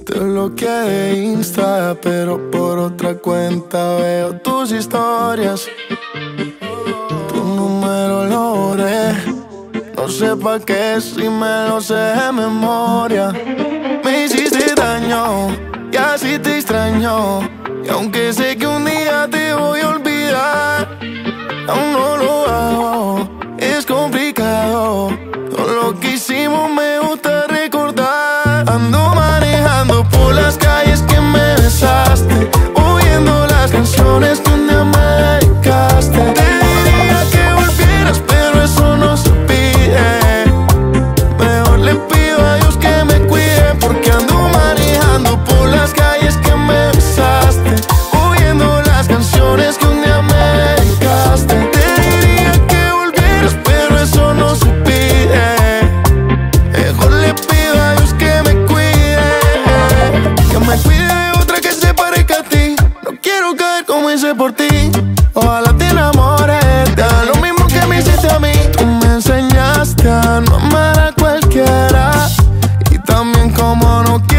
Te bloqueé de Insta, pero por otra cuenta veo tus historias. Tu número lo borré, no sé pa' qué si me lo sé de memoria. Me hiciste daño y así te extraño, y aunque sé que un día te voy a olvidar, aún no lo hago, es complicado. Todo lo que hicimos me gusta recordar. Ando manejando por las calles que me besaste, oyendo las canciones que un día me dedicaste. Te diría que volvieras, pero eso no se pide. Mejor le pido a Dios que me cuide, porque ando manejando por las calles que me besaste, oyendo las canciones que un día me dedicaste. Te diría que volvieras, pero eso no se pide. Mejor le pido a Dios que me cuide de otra que se parezca a ti. No quiero caer como hice por ti. Ojalá te enamores, te haga lo mismo que me hiciste a mí. Tú me enseñaste a no amar a cualquiera, y también como no quiero